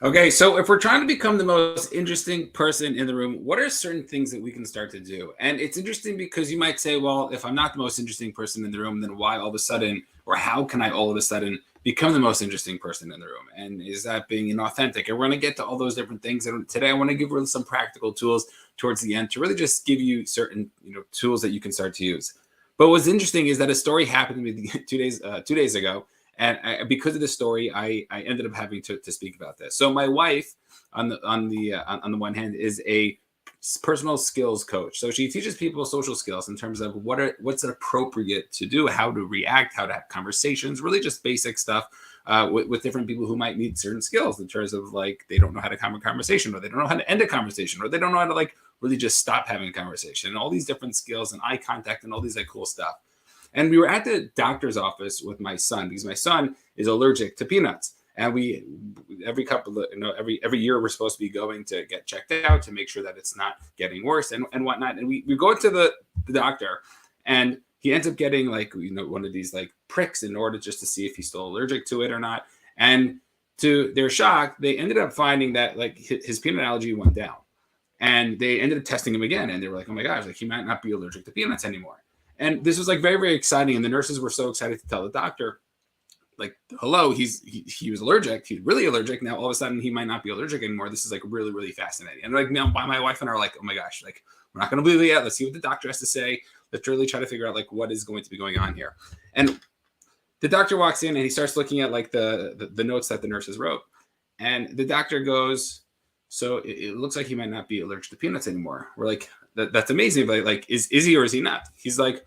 Okay, so if we're trying to become the most interesting person in the room, what are certain things that we can start to do? And it's interesting because you might say, well, if I'm not the most interesting person in the room, then why all of a sudden, or how can I all of a sudden become the most interesting person in the room? And is that being inauthentic? And we're going to get to all those different things. And today I want to give you some practical tools towards the end to really just give you certain, tools that you can start to use. But what's interesting is that a story happened to me 2 days ago. And because of the story, I ended up having to speak about this. So my wife, on the one hand, is a personal skills coach. So she teaches people social skills in terms of what's appropriate to do, how to react, how to have conversations, really just basic stuff with different people who might need certain skills in terms of like they don't know how to have a conversation, or they don't know how to end a conversation, or they don't know how to like really just stop having a conversation, and all these different skills and eye contact and all these like cool stuff. And we were at the doctor's office with my son because my son is allergic to peanuts. And we every year we're supposed to be going to get checked out to make sure that it's not getting worse and whatnot. And we go to the doctor, and he ends up getting like one of these like pricks in order just to see if he's still allergic to it or not. And to their shock, they ended up finding that like his peanut allergy went down. And they ended up testing him again, and they were like, "Oh my gosh, like he might not be allergic to peanuts anymore." And this was like very, very exciting. And the nurses were so excited to tell the doctor, like, hello, he was allergic. He's really allergic. Now, all of a sudden, he might not be allergic anymore. This is like really, really fascinating. And like now, my wife and I are like, oh my gosh, like we're not going to believe it yet. Let's see what the doctor has to say. Let's really try to figure out like what is going to be going on here. And the doctor walks in and he starts looking at like the notes that the nurses wrote. And the doctor goes, so it looks like he might not be allergic to peanuts anymore. We're like, that's amazing. But like, is he or is he not? He's like,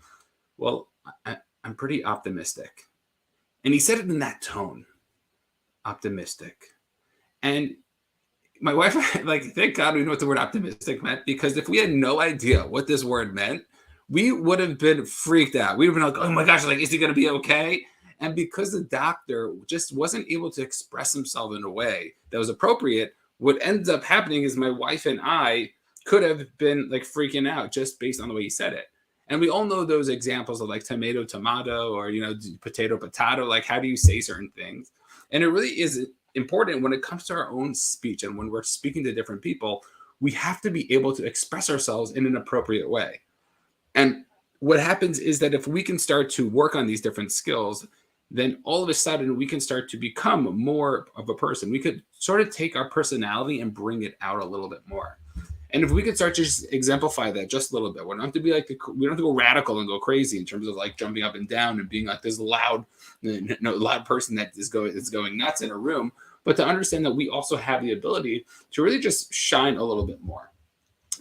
well, I'm pretty optimistic. And he said it in that tone, optimistic. And my wife, like, thank God we know what the word optimistic meant, because if we had no idea what this word meant, we would have been freaked out. We would have been like, oh my gosh, like, is he going to be okay? And because the doctor just wasn't able to express himself in a way that was appropriate, what ends up happening is my wife and I could have been like freaking out just based on the way he said it. And we all know those examples of like tomato, or, potato, like how do you say certain things? And it really is important when it comes to our own speech. And when we're speaking to different people, we have to be able to express ourselves in an appropriate way. And what happens is that if we can start to work on these different skills, then all of a sudden we can start to become more of a person. We could sort of take our personality and bring it out a little bit more. And if we could start to just exemplify that just a little bit, we don't have to be like, we don't have to go radical and go crazy in terms of like jumping up and down and being like this loud person that is going nuts in a room, but to understand that we also have the ability to really just shine a little bit more.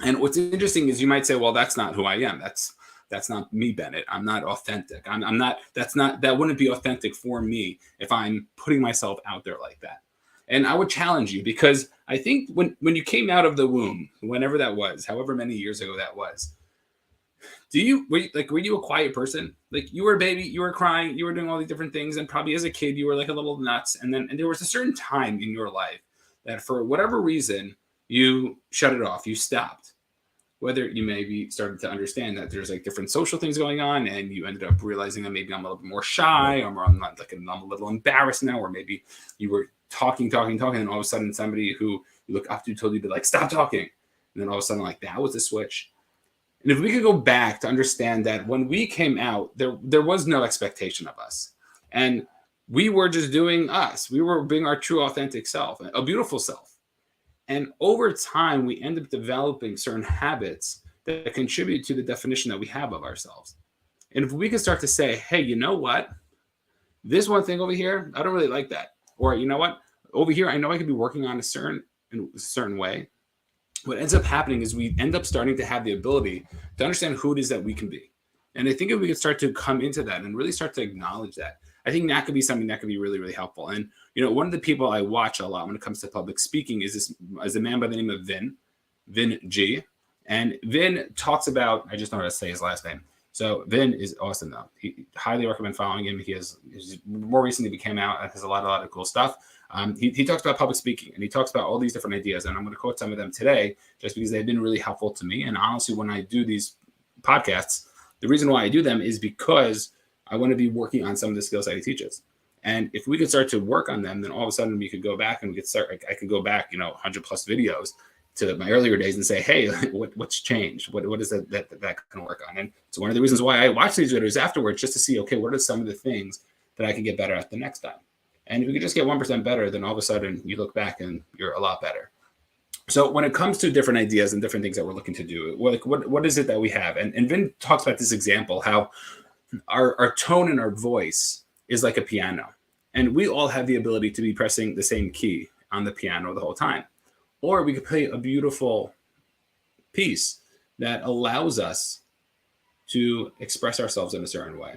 And what's interesting is you might say, well, that's not who I am. That's not me, Bennett. I'm not authentic. I'm not, that wouldn't be authentic for me if I'm putting myself out there like that. And I would challenge you, because I think when you came out of the womb, whenever that was, however many years ago that was, were you a quiet person? Like you were a baby, you were crying, you were doing all these different things. And probably as a kid, you were like a little nuts. And there was a certain time in your life that for whatever reason, you shut it off, you stopped. Whether you maybe started to understand that there's like different social things going on, and you ended up realizing that maybe I'm a little bit more shy, or I'm a little embarrassed now, or maybe you were talking, and all of a sudden somebody who you look up to told you to like stop talking, and then all of a sudden like that was the switch. And if we could go back to understand that when we came out, there was no expectation of us, and we were just doing us. We were being our true authentic self, a beautiful self. And over time, we end up developing certain habits that contribute to the definition that we have of ourselves. And if we can start to say, hey, you know what? This one thing over here, I don't really like that. Or you know what? Over here, I know I could be working on in a certain way. What ends up happening is we end up starting to have the ability to understand who it is that we can be. And I think if we could start to come into that and really start to acknowledge that, I think that could be something that could be really, really helpful. And, one of the people I watch a lot when it comes to public speaking is a man by the name of Vin G. And Vin talks about, I just know how to say his last name. So Vin is awesome though. He highly recommend following him. He's more recently became out and has a lot of cool stuff. He talks about public speaking, and he talks about all these different ideas. And I'm going to quote some of them today just because they've been really helpful to me. And honestly, when I do these podcasts, the reason why I do them is because I want to be working on some of the skills that he teaches. And if we could start to work on them, then all of a sudden we could go back and we could start, like, I could go back, 100 plus videos to my earlier days and say, hey, what's changed? What is that can work on? And it's one of the reasons why I watch these videos afterwards, just to see, okay, what are some of the things that I can get better at the next time? And if we could just get 1% better, then all of a sudden you look back and you're a lot better. So when it comes to different ideas and different things that we're looking to do, what is it that we have? And Vin talks about this example, how our tone and our voice is like a piano. And we all have the ability to be pressing the same key on the piano the whole time. Or we could play a beautiful piece that allows us to express ourselves in a certain way.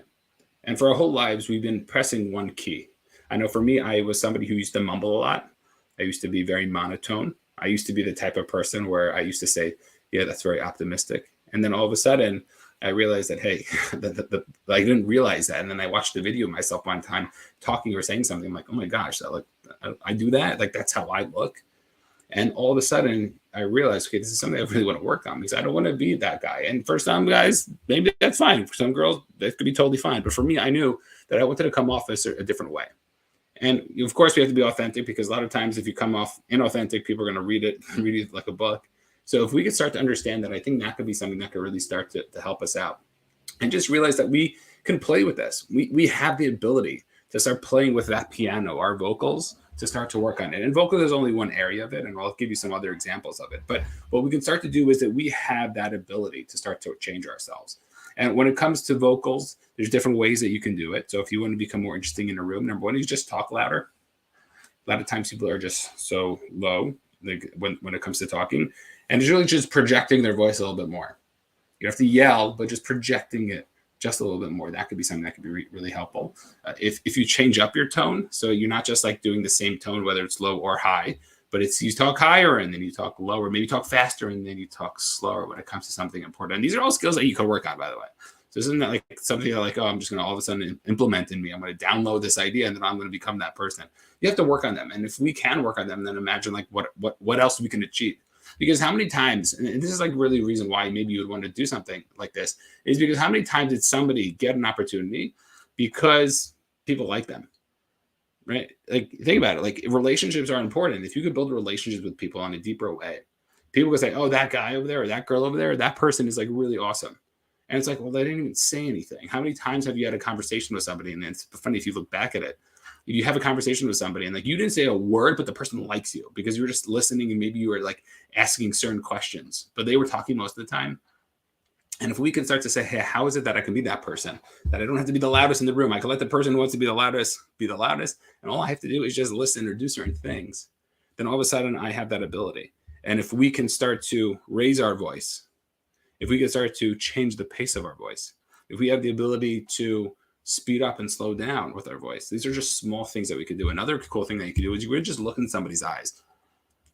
And for our whole lives, we've been pressing one key. I know for me, I was somebody who used to mumble a lot. I used to be very monotone. I used to be the type of person where I used to say, yeah, that's very optimistic. And then all of a sudden, I realized that, hey, I didn't realize that. And then I watched the video of myself one time talking or saying something. I'm like, oh my gosh, I do that? Like, that's how I look. And all of a sudden, I realized, okay, this is something I really want to work on, because I don't want to be that guy. And for some guys, maybe that's fine. For some girls, that could be totally fine. But for me, I knew that I wanted to come off as a different way. And of course, we have to be authentic, because a lot of times if you come off inauthentic, people are going to read it like a book. So if we could start to understand that, I think that could be something that could really start to help us out. And just realize that we can play with this. We have the ability to start playing with that piano, our vocals, to start to work on it. And vocal is only one area of it, and I'll give you some other examples of it. But what we can start to do is that we have that ability to start to change ourselves. And when it comes to vocals, there's different ways that you can do it. So if you want to become more interesting in a room, number one is just talk louder. A lot of times people are just so low, like when it comes to talking. And it's really just projecting their voice a little bit more. You don't have to yell, but just projecting it just a little bit more. That could be something that could be really helpful. If you change up your tone, so you're not just like doing the same tone, whether it's low or high, but it's you talk higher and then you talk lower, maybe talk faster and then you talk slower when it comes to something important. And these are all skills that you can work on, by the way. So isn't that like something like, oh, I'm just going to all of a sudden implement in me. I'm going to download this idea and then I'm going to become that person. You have to work on them. And if we can work on them, then imagine like what else we can achieve. Because how many times, and this is like really the reason why maybe you would want to do something like this, is because how many times did somebody get an opportunity because people like them, right? Like, think about it. Like, relationships are important. If you could build relationships with people in a deeper way, people could say, oh, that guy over there, or that girl over there, that person is like really awesome. And it's like, well, they didn't even say anything. How many times have you had a conversation with somebody? And it's funny if you look back at it. You have a conversation with somebody and like you didn't say a word, but the person likes you because you were just listening and maybe you were like asking certain questions, but they were talking most of the time. And if we can start to say, hey, how is it that I can be that person, that I don't have to be the loudest in the room? I can let the person who wants to be the loudest. And all I have to do is just listen or do certain things. Then all of a sudden I have that ability. And if we can start to raise our voice, if we can start to change the pace of our voice, if we have the ability to speed up and slow down with our voice. These are just small things that we could do. Another cool thing that you can do is you would just look in somebody's eyes.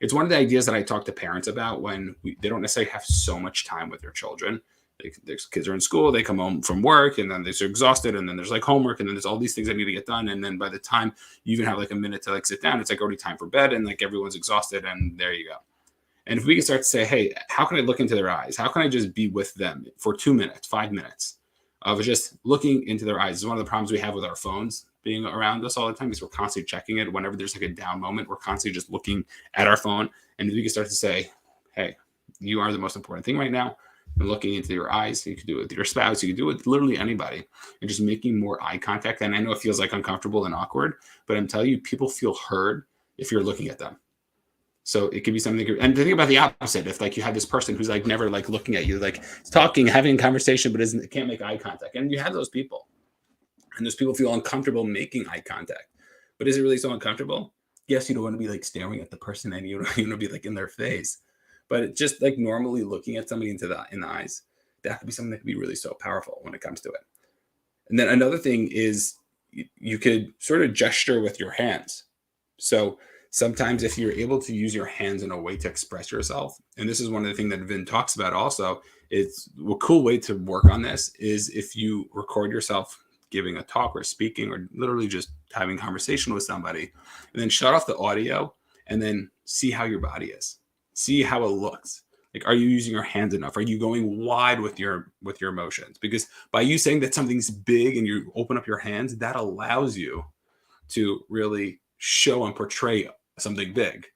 It's one of the ideas that I talk to parents about when they don't necessarily have so much time with their children. Their kids are in school, they come home from work, and then they're exhausted, and then there's like homework, and then there's all these things that need to get done. And then by the time you even have like a minute to like sit down, it's like already time for bed, and like everyone's exhausted, and there you go. And if we can start to say, hey, how can I look into their eyes? How can I just be with them for 2 minutes, 5 minutes? Of just looking into their eyes. Is one of the problems we have with our phones being around us all the time, is we're constantly checking it. Whenever there's like a down moment, we're constantly just looking at our phone. And we can start to say, hey, you are the most important thing right now. And looking into your eyes, you can do it with your spouse, you can do it with literally anybody, and just making more eye contact. And I know it feels like uncomfortable and awkward, but I'm telling you, people feel heard if you're looking at them. So it could be something, and think about the opposite. If like you have this person who's like never like looking at you, like talking, having a conversation, but can't make eye contact. And you have those people, and those people feel uncomfortable making eye contact. But is it really so uncomfortable? Yes, you don't want to be like staring at the person, and you don't want to be like in their face. But just like normally looking at somebody in the eyes, that could be something that could be really so powerful when it comes to it. And then another thing is you could sort of gesture with your hands. So sometimes if you're able to use your hands in a way to express yourself, and this is one of the things that Vin talks about also, it's a cool way to work on this is if you record yourself giving a talk or speaking or literally just having conversation with somebody, and then shut off the audio and then see how your body is. See how it looks. Like, are you using your hands enough? Are you going wide with your emotions? Because by you saying that something's big and you open up your hands, that allows you to really show and portray something big.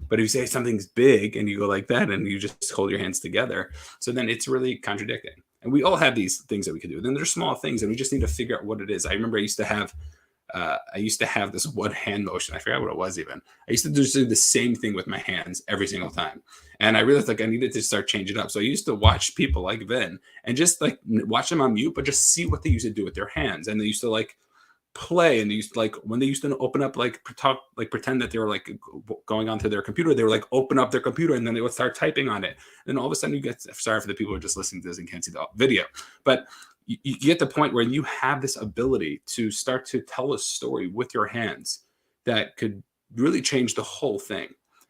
But if you say something's big and you go like that and you just hold your hands together, so then it's really contradicting. And we all have these things that we can do. Then there's small things, and we just need to figure out what it is. I remember I used to have this one hand motion. I forgot what it was even. I used to just do the same thing with my hands every single time. And I realized like I needed to start changing it up. So I used to watch people like Vin and just like watch them on mute, but just see what they used to do with their hands. And they used to like play, and they used to like when they used to open up like talk, like pretend that they were like going onto their computer, they were like open up their computer and then they would start typing on it. And all of a sudden you get, sorry for the people who are just listening to this and can't see the video, but you get the point where you have this ability to start to tell a story with your hands that could really change the whole thing.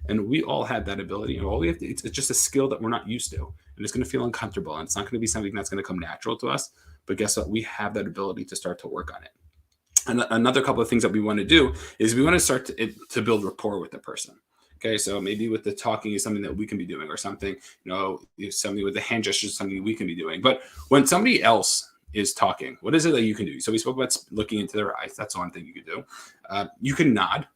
And we all have that ability. And all we have to, it's just a skill that we're not used to. And it's going to feel uncomfortable. And it's not going to be something that's going to come natural to us. But guess what? We have that ability to start to work on it. And another couple of things that we want to do is we want to start to build rapport with the person. Okay, so maybe with the talking is something that we can be doing, or something, something with the hand gestures, something we can be doing. But when somebody else is talking, what is it that you can do? So we spoke about looking into their eyes. That's one thing you can do. You can nod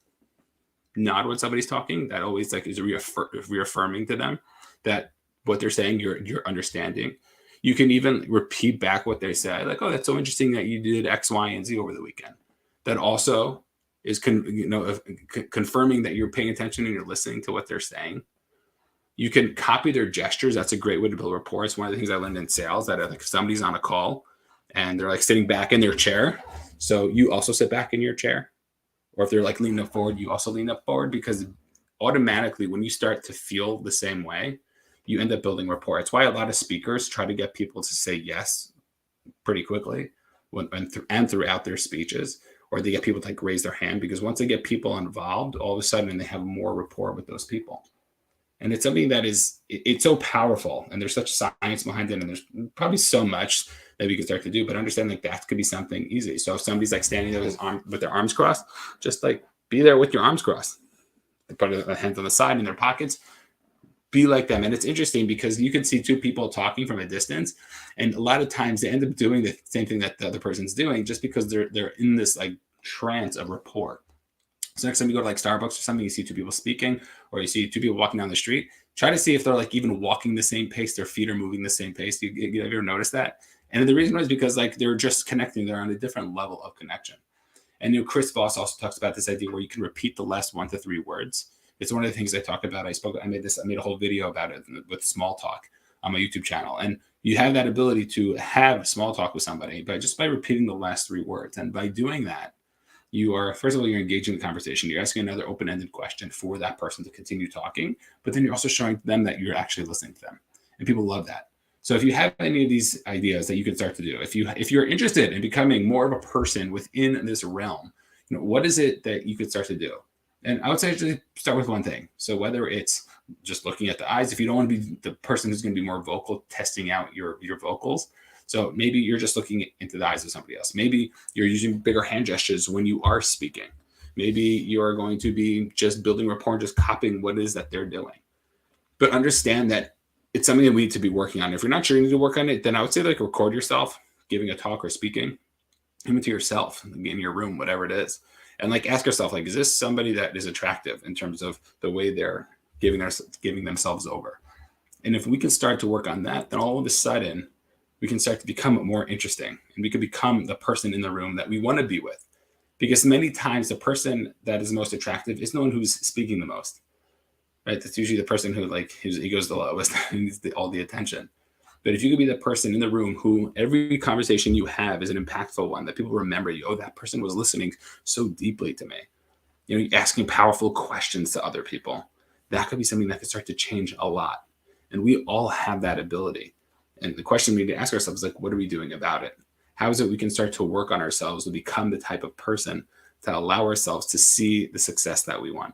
when somebody's talking. That always like is reaffirming to them that what they're saying, you're understanding. You can even repeat back what they say, like, "Oh, that's so interesting that you did X, Y, and Z over the weekend." That also is confirming that you're paying attention and you're listening to what they're saying. You can copy their gestures. That's a great way to build rapport. It's one of the things I learned in sales, that like if somebody's on a call and they're like sitting back in their chair, so you also sit back in your chair. Or if they're like leaning up forward, you also lean up forward, because automatically when you start to feel the same way, you end up building rapport. It's why a lot of speakers try to get people to say yes pretty quickly and throughout their speeches, or they get people to like raise their hand, because once they get people involved, all of a sudden they have more rapport with those people. And it's something that it's so powerful, and there's such science behind it, and there's probably so much that we can start to do, but understand like that could be something easy. So if somebody's like standing there with their arms crossed, just like be there with your arms crossed. They put their hands on the side in their pockets, be like them. And it's interesting because you can see two people talking from a distance, and a lot of times they end up doing the same thing that the other person's doing, just because they're in this like trance of rapport. So next time you go to like Starbucks or something, you see two people speaking, or you see two people walking down the street, try to see if they're like even walking the same pace, their feet are moving the same pace. You ever notice that? And the reason is because like they're just connecting, they're on a different level of connection. And Chris Voss also talks about this idea where you can repeat the last 1 to 3 words. It's one of the things I talk about. I made a whole video about it with small talk on my YouTube channel. And you have that ability to have small talk with somebody by repeating the last 3 words. And by doing that, you are, first of all, you're engaging the conversation. You're asking another open-ended question for that person to continue talking, but then you're also showing them that you're actually listening to them. And people love that. So if you have any of these ideas that you can start to do, if you're interested in becoming more of a person within this realm, what is it that you could start to do? And I would say just start with one thing. So whether it's just looking at the eyes, if you don't want to be the person who's going to be more vocal, testing out your vocals. So maybe you're just looking into the eyes of somebody else. Maybe you're using bigger hand gestures when you are speaking. Maybe you're going to be just building rapport and just copying what it is that they're doing. But understand that it's something that we need to be working on. If you're not sure you need to work on it, then I would say like record yourself giving a talk or speaking, even to yourself in your room, whatever it is. And like ask yourself, like, is this somebody that is attractive in terms of the way they're giving themselves over? And if we can start to work on that, then all of a sudden we can start to become more interesting, and we can become the person in the room that we want to be with. Because many times the person that is most attractive is the one who's speaking the most, right? That's usually the person whose ego is the lowest and needs all the attention. But if you could be the person in the room who every conversation you have is an impactful one, that people remember you, oh, that person was listening so deeply to me. Asking powerful questions to other people, that could be something that could start to change a lot. And we all have that ability. And the question we need to ask ourselves is like, what are we doing about it? How is it we can start to work on ourselves to become the type of person to allow ourselves to see the success that we want?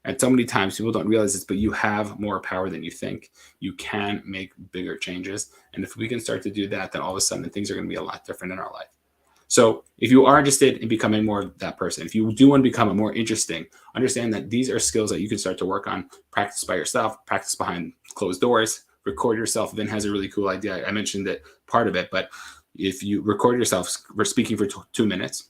And so many times people don't realize this, but you have more power than you think. You can make bigger changes. And if we can start to do that, then all of a sudden things are going to be a lot different in our life. So if you are interested in becoming more of that person, if you do want to become more interesting, understand that these are skills that you can start to work on. Practice by yourself, practice behind closed doors, record yourself. Vin has a really cool idea. I mentioned that part of it, but if you record yourself, we're speaking for 2 minutes,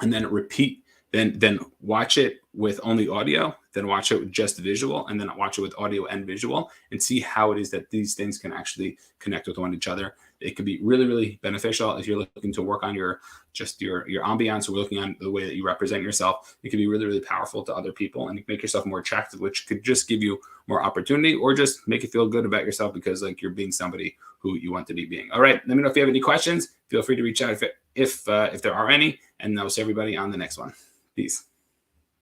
and then repeat then watch it with only audio, then watch it with just visual, and then watch it with audio and visual, and see how it is that these things can actually connect with one each other. It could be really, really beneficial if you're looking to work on your ambiance, or looking on the way that you represent yourself. It can be really, really powerful to other people, and make yourself more attractive, which could just give you more opportunity, or just make you feel good about yourself because like you're being somebody who you want to be being. All right, let me know if you have any questions. Feel free to reach out if there are any, and I'll see everybody on the next one. Peace.